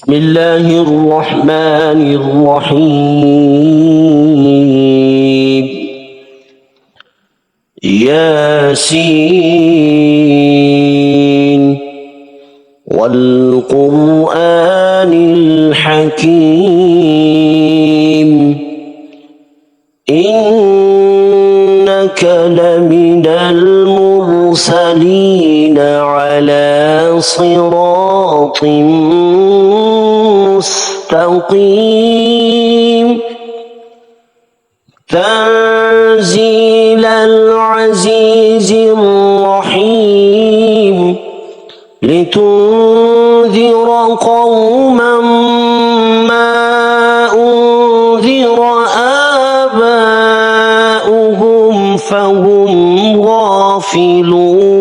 بسم الله الرحمن الرحيم ياسين والقرآن الحكيم إنك لمن المرسلين على صراط مستقيم تنزيل العزيز الرحيم لتنذر قوما ما أنذر آباؤهم فهم غافلون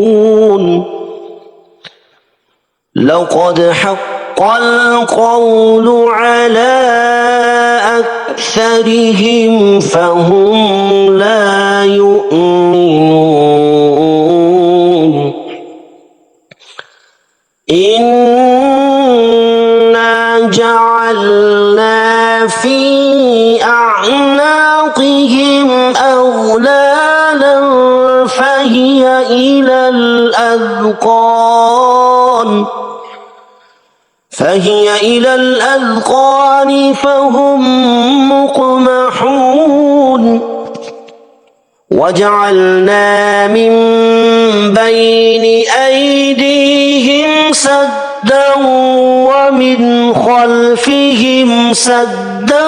لقد حق القول على أكثرهم فهم لا يؤمنون إنا جعلنا في أعناقهم أغلالا فهي إلى الأذقان فهم مقمحون وجعلنا من بين أيديهم سدا ومن خلفهم سدا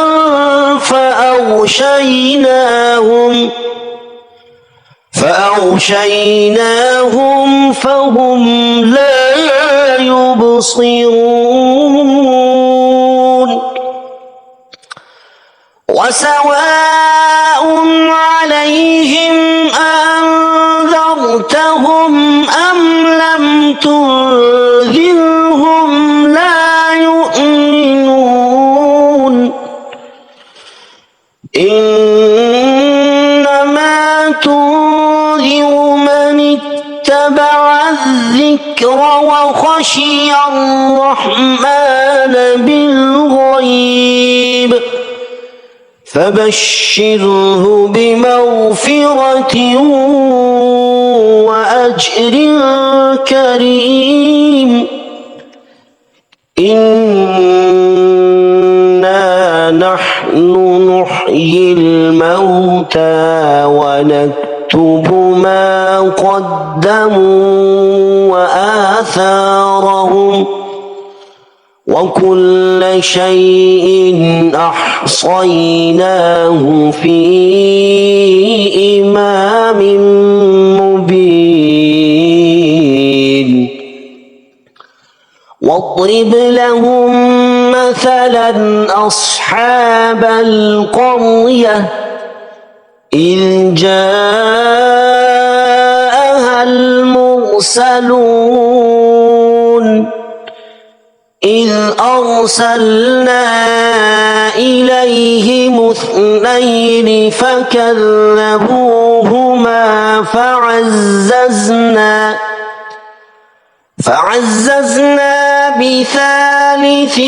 فأغشيناهم فهم لا يبصرون وسواء عليهم أنذرتهم أم لم تنذرهم لا يؤمنون إنما تنذر من اتبع الذكر وخشي الرحمن بالغيب فبشره بمغفرة وأجر كريم إنا نحن نحيي الموتى ونكتب ما قدموا وآثارهم وكل شيء أحصيناه في إمام مبين واضرب لهم مثلا أصحاب القرية إذ جاءها المرسلون إذ أرسلنا إليهم اثنين فكذبوهما فعززنا بثالث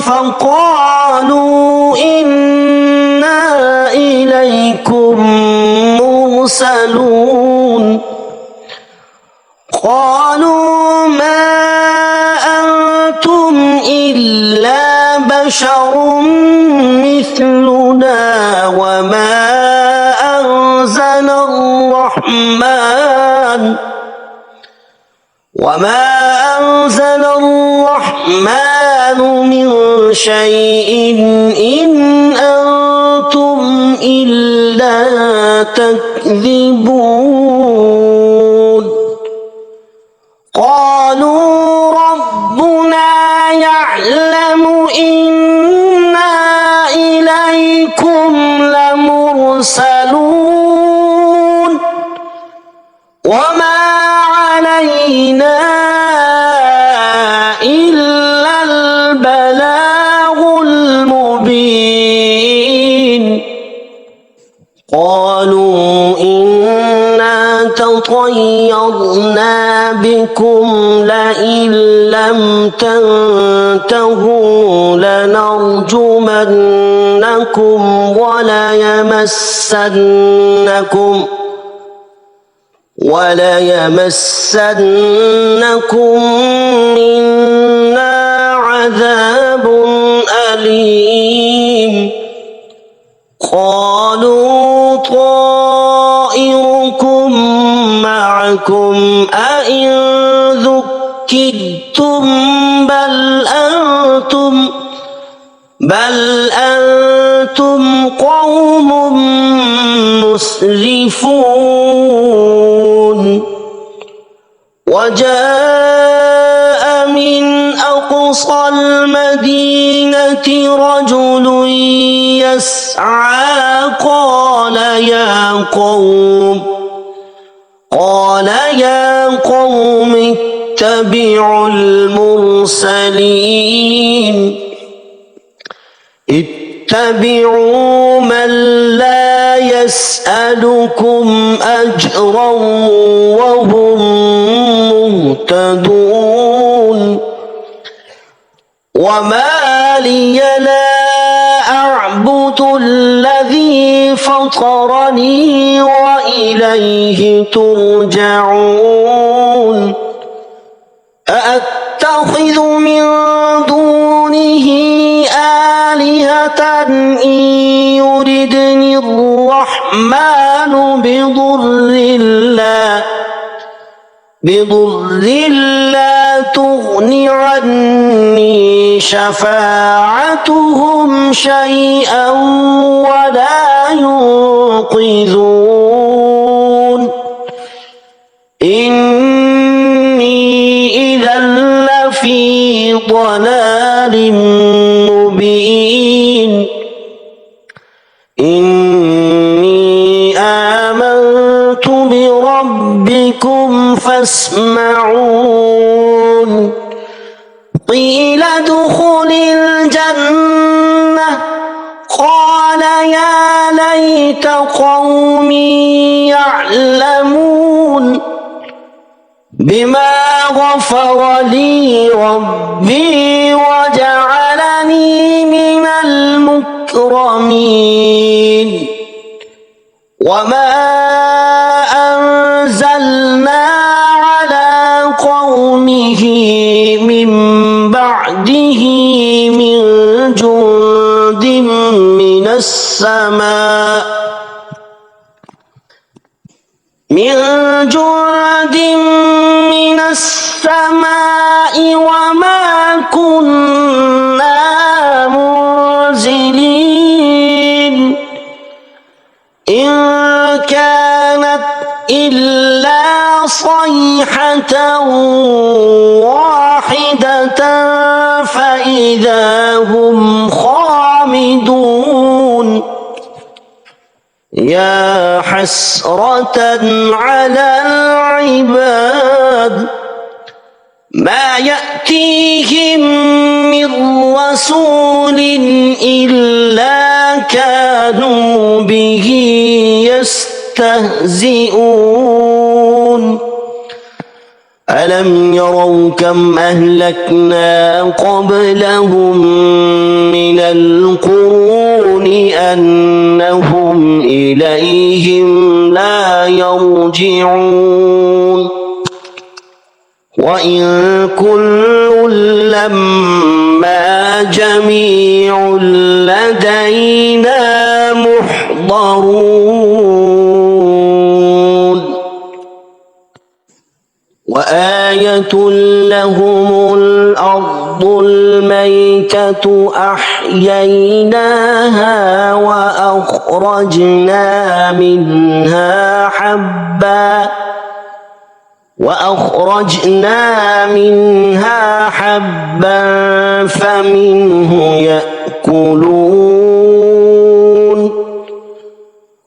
فقالوا إنا إليكم مرسلون قالوا ما أنتم إلا بشر مثلنا وما أنزل الرحمن من شيء إن أنتم إلا تكذبون قالوا ربنا يعلم إنا إليكم لمرسلون وما علينا إلا البلاغ المبين قالوا إنا تطيرنا بكم لئن لم تنتهوا لنرجمنكم وليمسنكم منا عذاب أليم. قالوا طائركم معكم أئن ذكرتم بل أنتم قوم مسرفون. وجاء من أقصى المدينة رجل يسعى قال يا قوم اتبعوا المرسلين. اتبعوا من لا يسألكم أجرا وهم مهتدون. وما لي لا أعبد الذي فطرني وإليه ترجعون. أأتخذ من دونه آلهة إن يردني الرحمن بضر لا تغن عني شفاعتهم شيئا ولا ينقذون. إني إذا لفي ضلال مبين. إني آمنت بربكم فاسمعون. قيل ادخل الجنة قال يا ليت قومي يعلمون بما غفر لي ربي وجعلني من المكرمين. وما أنزلنا على قومه من بعده من جند من السماء وما كنا منزلين. إن كانت إلا صيحة واحدة فإذا هم خامدون. يا حسرة على العباد ما يأتيهم من رسول إلا كانوا به يستهزئون. ألم يروا كم أهلكنا قبلهم من القرون أنهم إليهم لا يرجعون. وإن كل لما جميع لدينا محضرون. وآية لهم الأرض الميتة أحييناها وأخرجنا منها حبا فمنه يأكلون.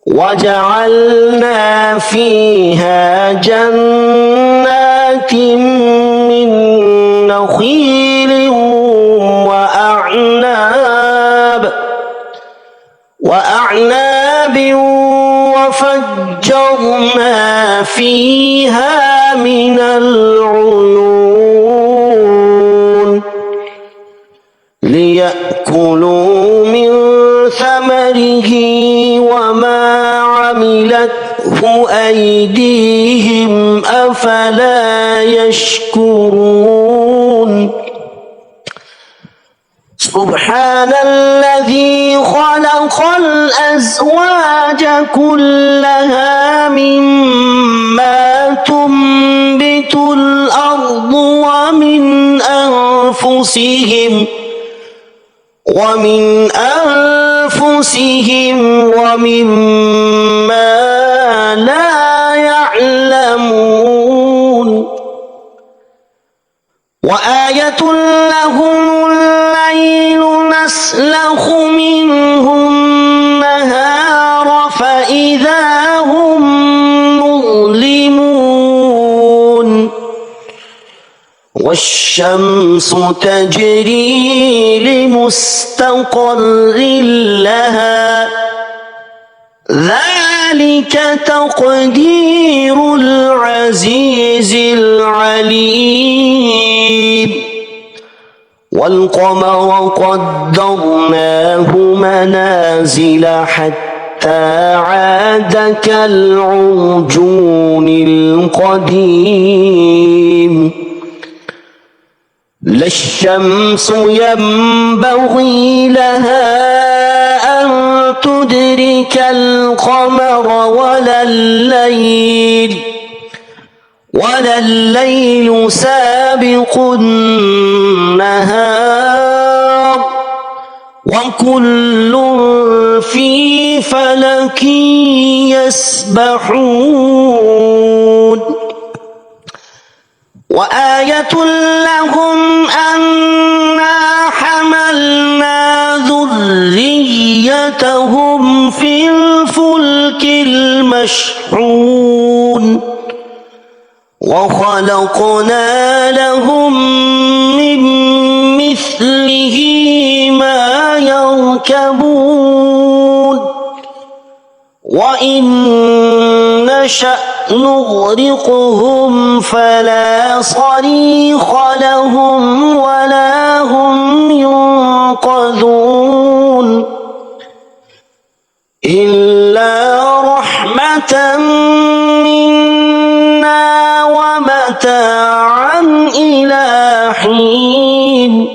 وجعلنا فيها جنات من نخيل وأعناب وفجرنا فيها من العيون ليأكلوا من ثمره وما عملته أيديهم أفلا يشكرون سبحان الذي خلق الأزواج كلها مما تنبت الأرض ومن أنفسهم ومما لا يعلمون وآية لهم الليل نسلخ منه النهار فإذا هم مظلمون والشمس تجري لمستقر لها ذلك تقدير العزيز العليم والقمر قدرناه منازل حتى عاد كالعرجون القديم لا الشمس ينبغي لها أن تدرك القمر ولا الليل سابق النهار وكل في فلك يسبحون وآية لهم أنا حملنا ذريتهم في الفلك المشحون وخلقنا لهم من مثله ما يركبون وإن نشأ نغرقهم فلا صريخ لهم ولا هم ينقذون إلا رحمة منا ومتاعا إلى حين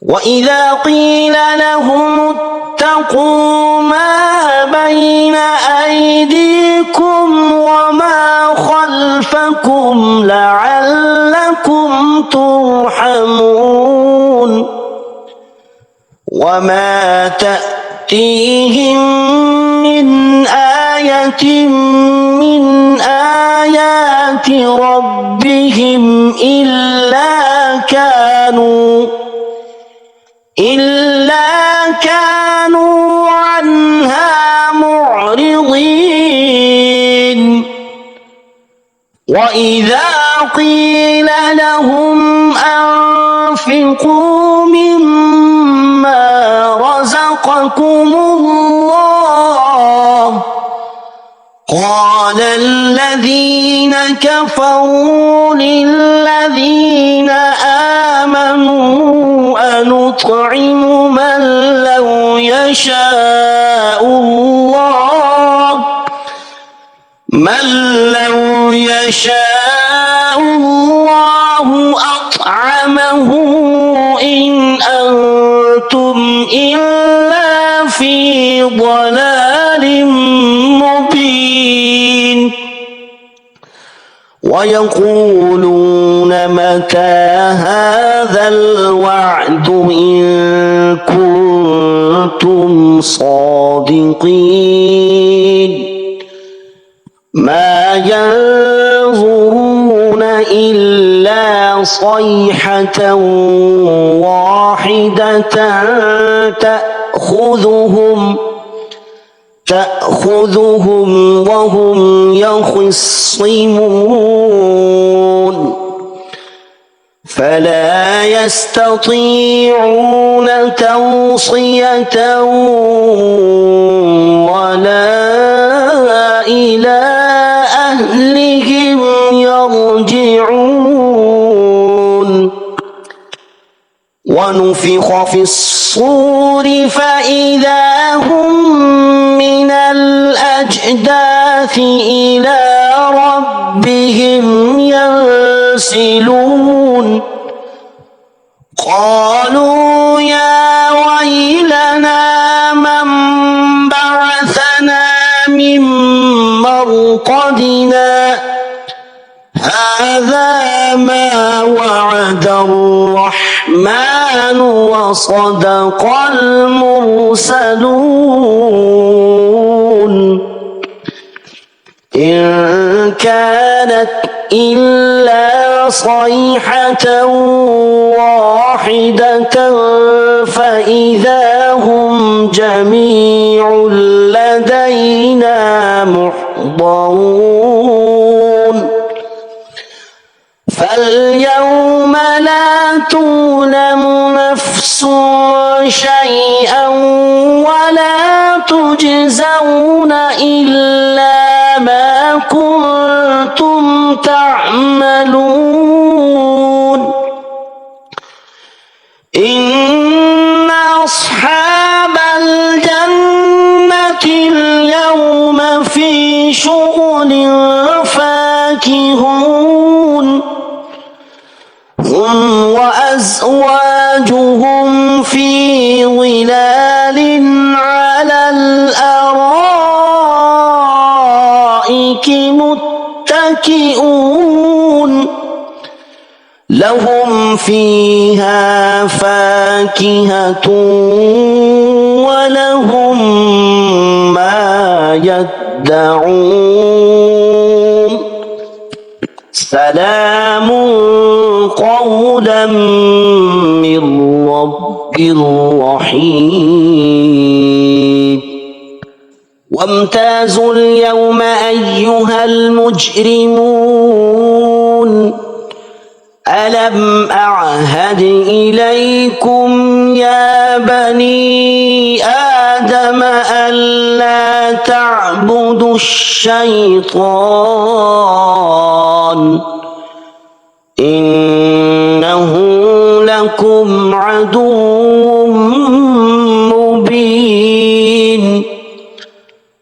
وإذا قيل لهم اتقوا ما بين أيديكم وما خلفكم لعلكم ترحمون وما تأتيهم من آية من آيات ربهم إلا كانوا عنها معرضين وإذا قيل لهم أنفقوا مما رزقكم الله قال الذين كفروا للذين آمنوا أنطعم من لو يشاء الله أطعمه إن أنتم إلا في ضلال مبين ويقولون متى هذا الوعد إن كنتم صادقين ما ينظرون إلا صيحة واحدة تأخذهم وهم يخصمون فلا يستطيعون توصية ولا إلى أهلهم يرجعون ونفخ في الصور فإذا هم من الأجداث إلى ربهم ينسلون قالوا يا ويلنا من بعثنا من مرقدنا هذا ما وعد الرحمن وصدق المرسلون إن كانت إلا صيحة واحدة فإذا هم جميع لدينا محضرون فاليوم لا تظلم نفس شيئا ولا تجزون إلا ما كنتم تعملون إن أصحاب الجنة اليوم في شغل فاكهون هم وأزواجهم في ظلال على الأرائك متكئون لهم فيها فاكهة ولهم ما يدعون سلام قولا من رب رحيم وامتازوا اليوم أيها المجرمون ألم أعهد إليكم يا بني آدم ألا تعبدوا الشيطان إنه لكم عدو مبين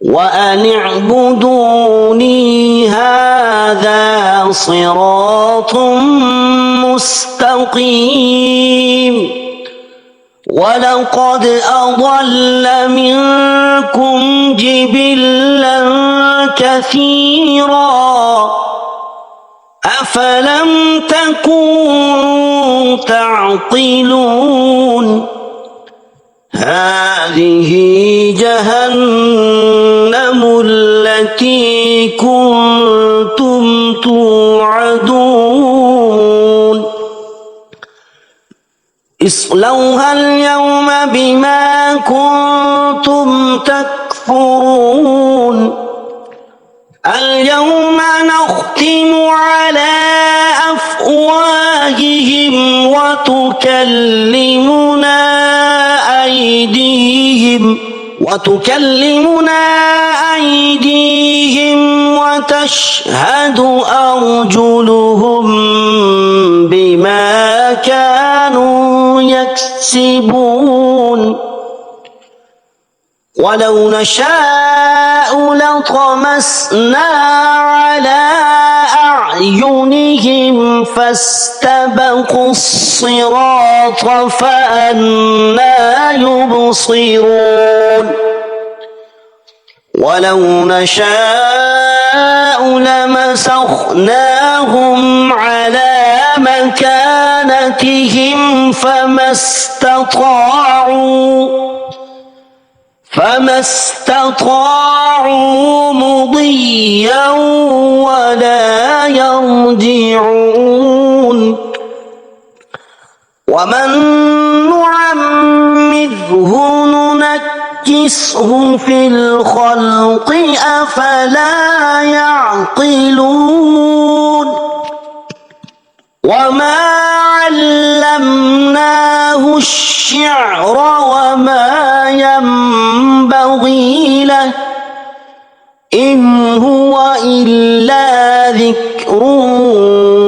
وأن اعبدوني هذا صراط مستقيم ولقد أضل منكم جبلا كثيرا أفلم تكونوا تعقلون هذه جهنم التي كنتم توعدون اصلوها اليوم بما كنتم تكفرون اليوم نختم على أفواههم وتكلمنا أيديهم وتشهد أرجلهم بما كانوا يكسبون ولو نشاء لطمسنا على أعينهم فاستبقوا الصراط فأنى يبصرون ولو نشاء لمسخناهم على مكانتهم فما استطاعوا مضيا ولا يرجعون ومن نعمره ننكسه في الخلق أفلا يعقلون وما علمناه الشعر وما ينبغي له إن هو إلا ذكر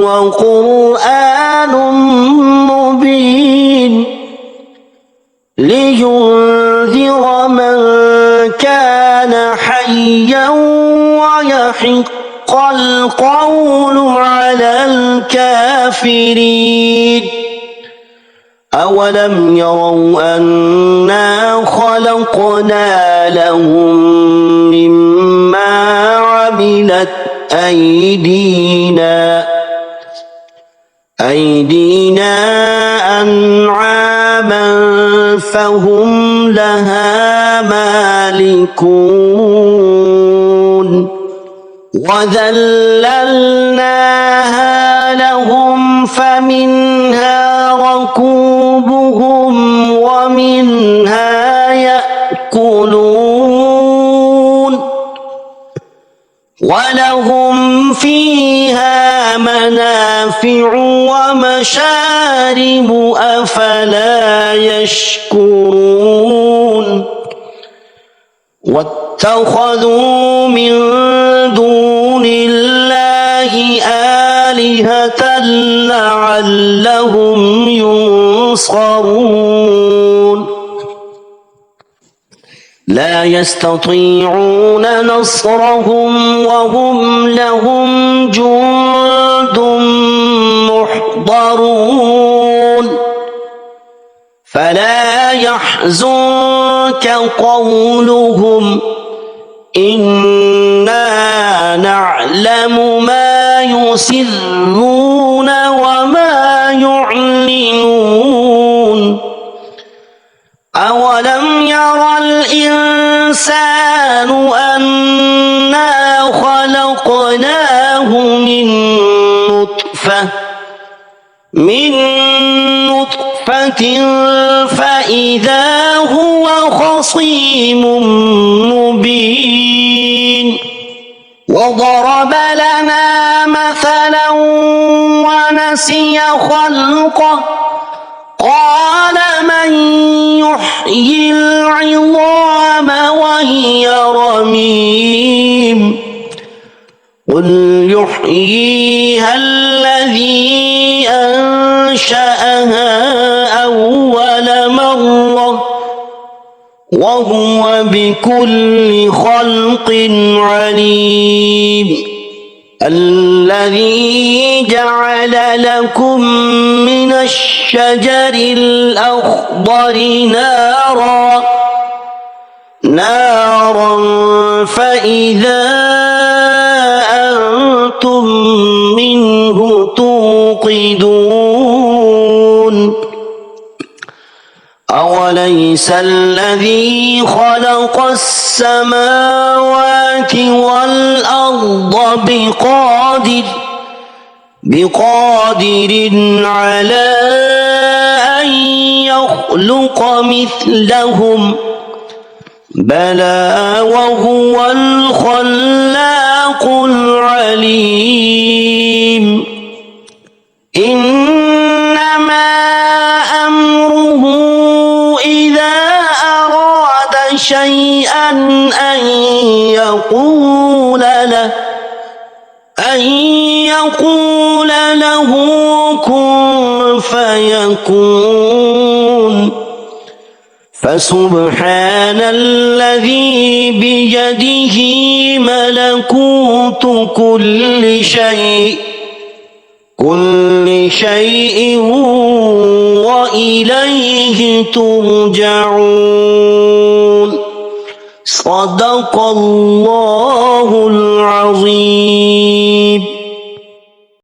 وقرآن مبين لينذر من كان حيا ويحق القول على الكافرين أولم يروا أنا خلقنا لهم مما عملت أيدينا أنعاما فهم لها مالكون وذللناها لهم فمنها ركوبهم ومنها يأكلون ولهم فيها منافع ومشارب أفلا يشكرون واتخذوا من دون الله آلهة لعلهم ينصرون لا يستطيعون نصرهم وهم لهم جند محضرون فلا يحزنك قولهم إنا نعلم ما يسرون وما يعلنون أولم ير الإنسان أنا خلقناه من نطفة فإذا هو خصيم مبين وضرب لنا مثلا ونسي خلقه قال من يحيي العظام وهي رميم قل يحييها الذي أنشأها أول مرة وهو بكل خلق عليم الذي جعل لكم من الشجر الأخضر نارا فإذا أنتم منه توقدون أوليس الذي خلق السماوات والأرض بقادر على أن يخلق مثلهم بلى وهو الخلاق العليم إنما أمره إذا أراد شيئا أن يقول له كن فيكون فسبحان الذي بيده ملكوت كل شيء وإليه ترجعون صدق الله العظيم.